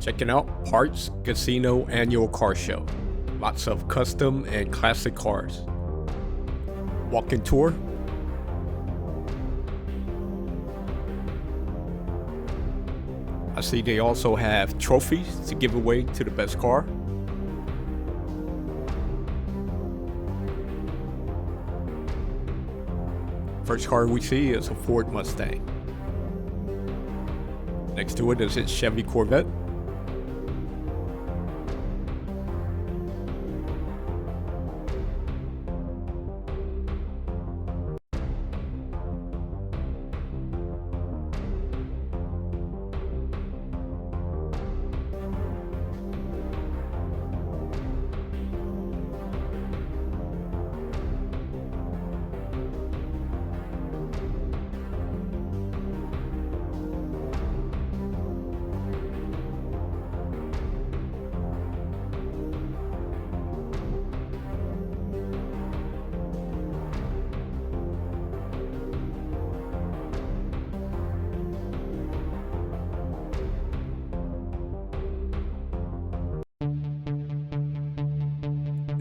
Checking out Parx Casino annual car show. Lots of custom and classic cars. Walk-in tour. I see they also have trophies to give away to the best car. First car we see is a Ford Mustang. Next to it is a Chevy Corvette.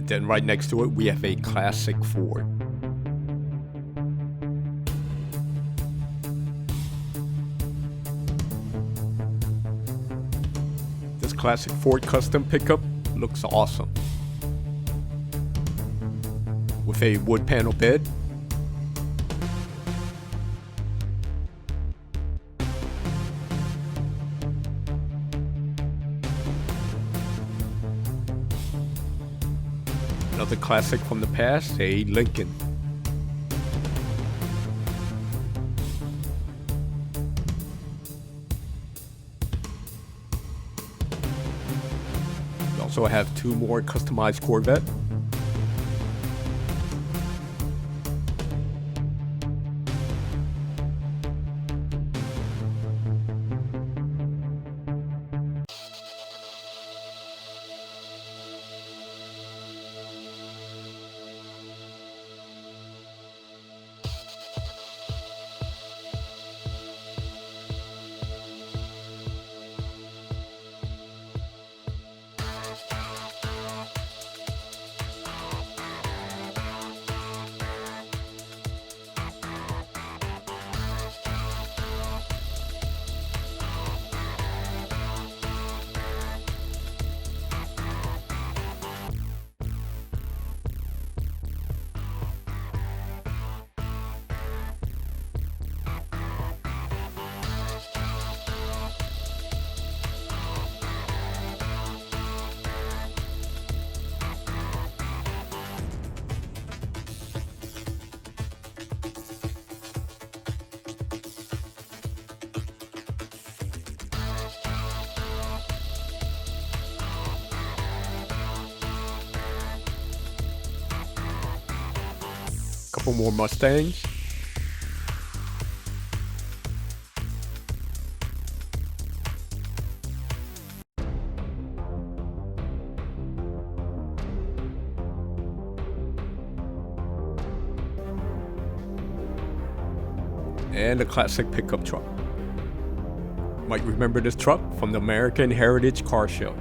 Then right next to it, we have a classic Ford. This classic Ford custom pickup looks awesome. With a wood panel bed. Another classic from the past, a Lincoln. We also have two more customized Corvette. Couple more Mustangs. And a classic pickup truck. Might remember this truck from the American Heritage Car Show.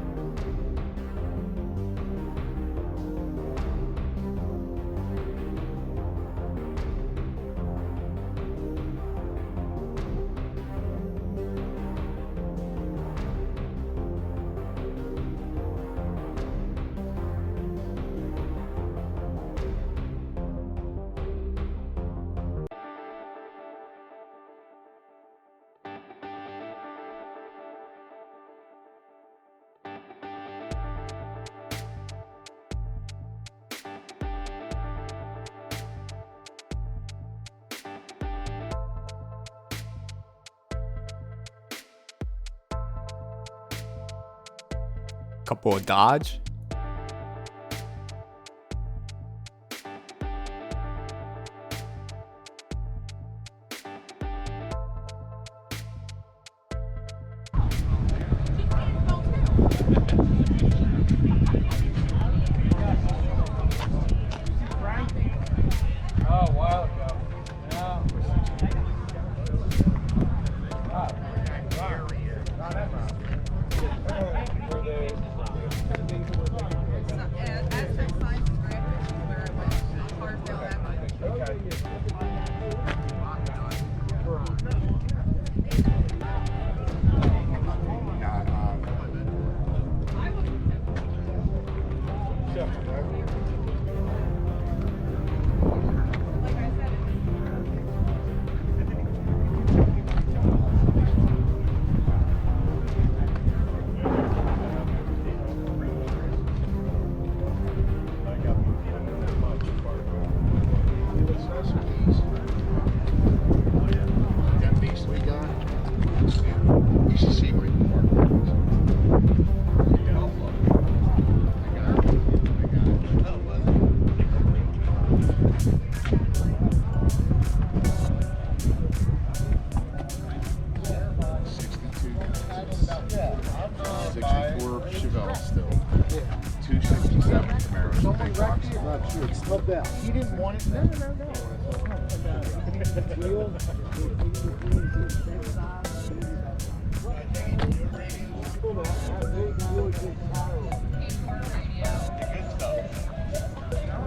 Couple of Dodge. Oh, a while ago. Yeah. 64 Chevelle still. 267 Camaros. Big box. Not sure. It's stubbed out. He didn't want it.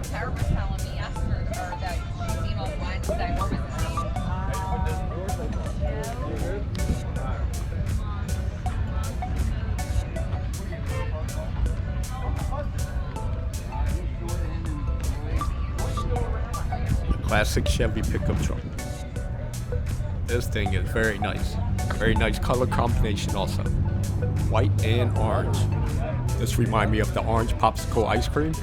Tara was telling me, asked her that she's seen all the lines today. Where was the Classic Chevy pickup truck. This thing is very nice. Very nice color combination also. White and orange. This reminds me of the orange popsicle ice cream.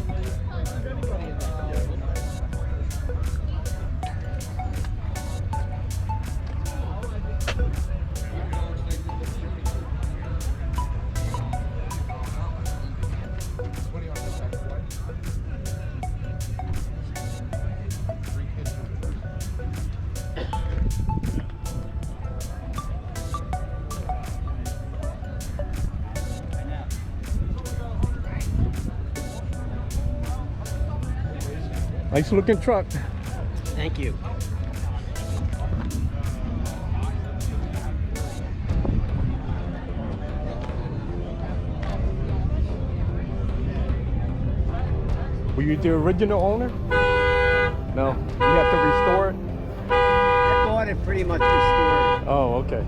Nice looking truck. Thank you. Were you the original owner? No. You have to restore it? I bought it pretty much restored. Oh, okay.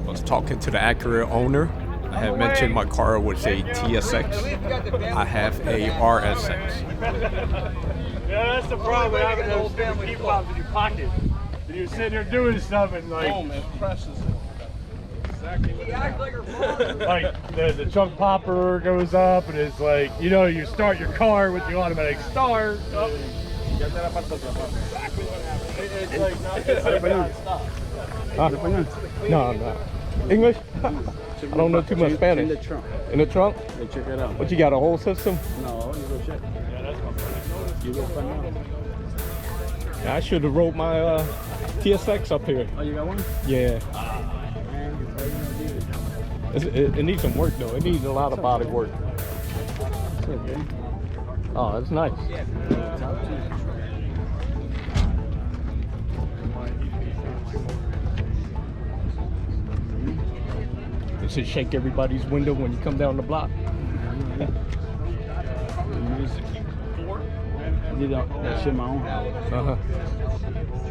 I was talking to the Acura owner. I had mentioned my car was a TSX. I have a RSX. Yeah, that's the problem with having those key fobs in your pocket. And you're sitting there doing stuff and like, Boom, it presses it. Exactly what it like the trunk popper goes up and it's like, you know, you start your car with the automatic start. Oh. It's like non-stop. No, I'm not. English? I don't know too much Spanish. In the trunk. In the trunk? Hey, check it out. What, you got a whole system? No, you go check. Yeah, that's my friend. You go find out. Yeah, I should have wrote my TSX up here. Oh, you got one? Yeah. Man, you probably gonna need it. It needs some work though. It needs a lot of body work. It's okay. Oh, that's nice. Top two. It should shake everybody's window when you come down the block. I did that shit my own. Uh-huh.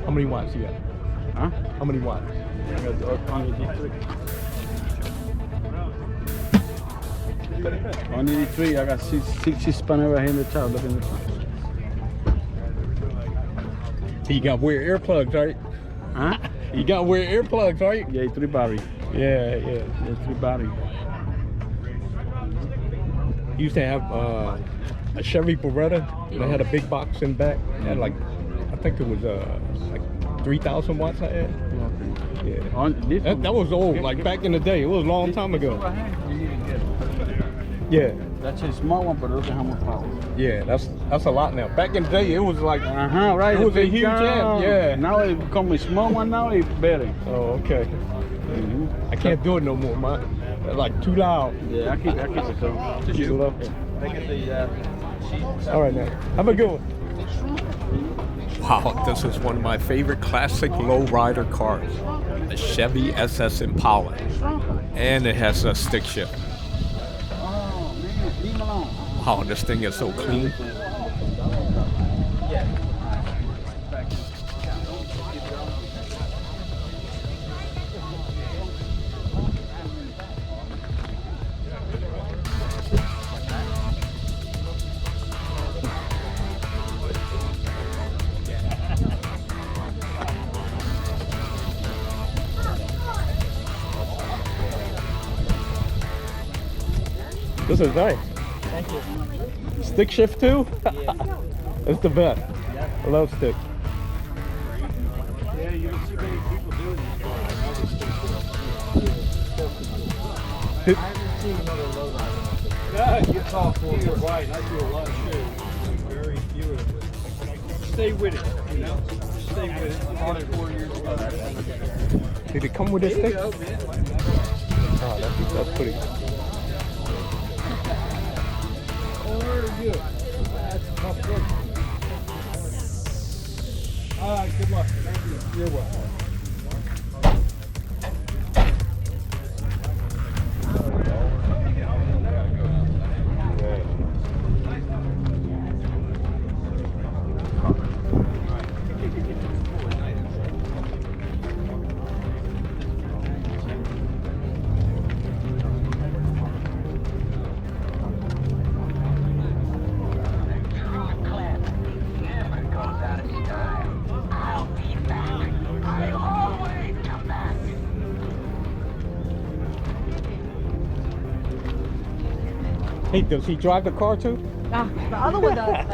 How many watts you got? Huh? How many watts? I got the on 83. I got 60 spanner right here in the top. Look in the top. You got weird earplugs, right? Huh? You got weird earplugs, right? Yeah, 3 battery. Yeah. Yeah, 3 battery. You used to have a Chevy Beretta. And it had a big box in back. It had like, I think it was like 3,000 watts I had. Yeah. On this That was old, like back in the day. It was a long time ago. You need to get it. Yeah. That's a small one, but look at how much power. Yeah, that's a lot now. Back in the day, it was like, Right. it was a big huge gun. amp, yeah. Now it become a small one. Now it's better. Oh, okay. I can't do it no more, man. They're like too loud. Yeah, I keep it going. Too low. All right, now. Have a good one. Wow, this is one of my favorite classic lowrider cars. A Chevy SS Impala. And it has a stick shift. Oh man, leave him alone. Wow, this thing is so clean. This is nice. Thank you. Stick shift too? It's the best. I love stick. Yeah, you don't see many people doing this. I haven't seen another lowrider. Yeah, it gets off for you're right. I do a lot of shit. Very few of it. Stay with it, you know? Stay with it. I did it 4 years ago. Did it come with a stick? Go, man. Oh, that's pretty good. Oh, very good. That's a tough one. All right, good luck. Thank you. You're welcome. Hey, does he drive the car too? The other one does.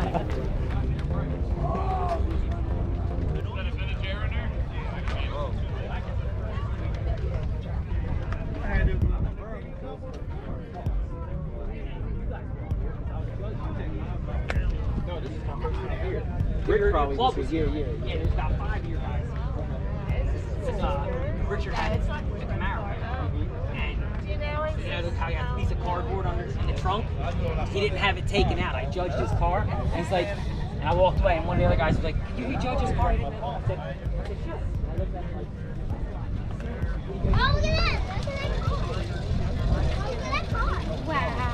Rick probably was here, Yeah, there's about 5 year guys. Richard had the Camaro. And you know how he has a piece of cardboard under in the trunk? He didn't have it taken out. I judged his car, and he's like, and I walked away, and one of the other guys was like, "Did you judge his car?" I said, "Sure." I looked at him like, Oh, look at that! Look at that car! Look at that car! Wow!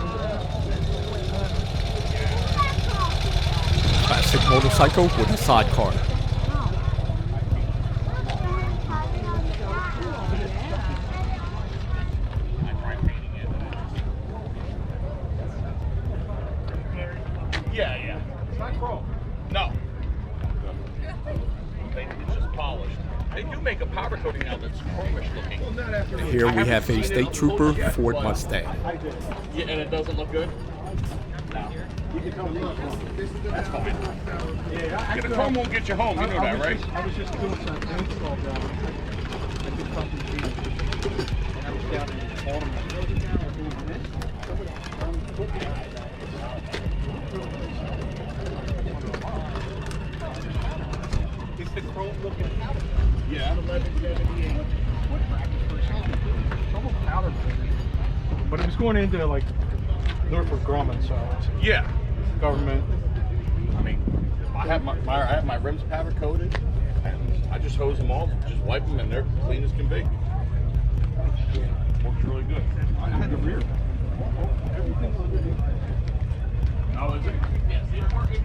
Classic motorcycle with a sidecar. Yeah. It's not chrome. No. It's just polished. They do make a powder coating now that's chromish looking. Well, not after. Here we have a state trooper Ford Mustang. Yeah, and it doesn't look good? No. That's fine. Yeah, the chrome won't get you home, you know that, right? I was just doing some install down there. I did something cheap. And I was down in Baltimore. Is the chrome looking? Yeah. 1178. What bracket for something? It's almost powder coated. But it was going into like Norfolk Grumman, so it's Yeah. government. I mean, I have my rims powder coated, and I just hose them off, just wipe them, and they're clean as can be. Works really good. I had the rear. Everything was good. Oh, is it? Yeah. See, it works.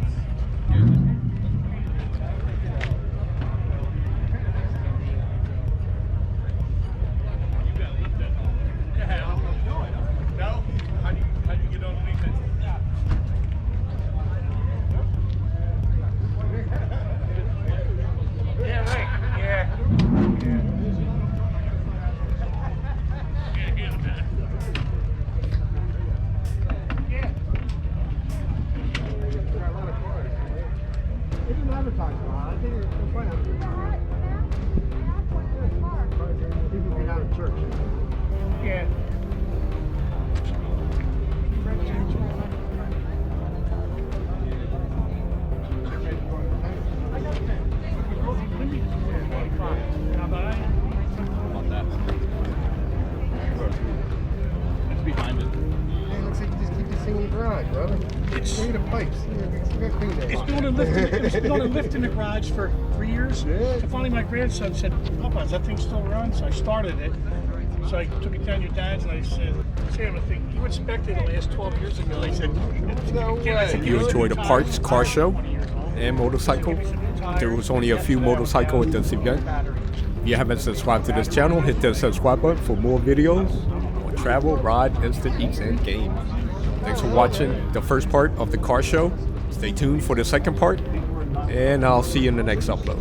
No? How do you get underneath it? Yeah, right. Yeah. It's behind it. Hey, looks like you just keep this thing in the garage, brother. It's- Clean the pipes. It's doing a lift in the garage for 3 years. Yeah. So finally my grandson said, "Papa, does that thing still run?" So I started it. So I took it down to your dad's and I said, "Sam, I think you inspected it last 12 years ago." I said, No way. You enjoy the Parx car show and motorcycle. There was only a few motorcycles at this event. If you haven't subscribed to this channel, hit the subscribe button for more videos on travel, ride, instant eats, and games. Thanks for watching the first part of the car show. Stay tuned for the second part, and I'll see you in the next upload.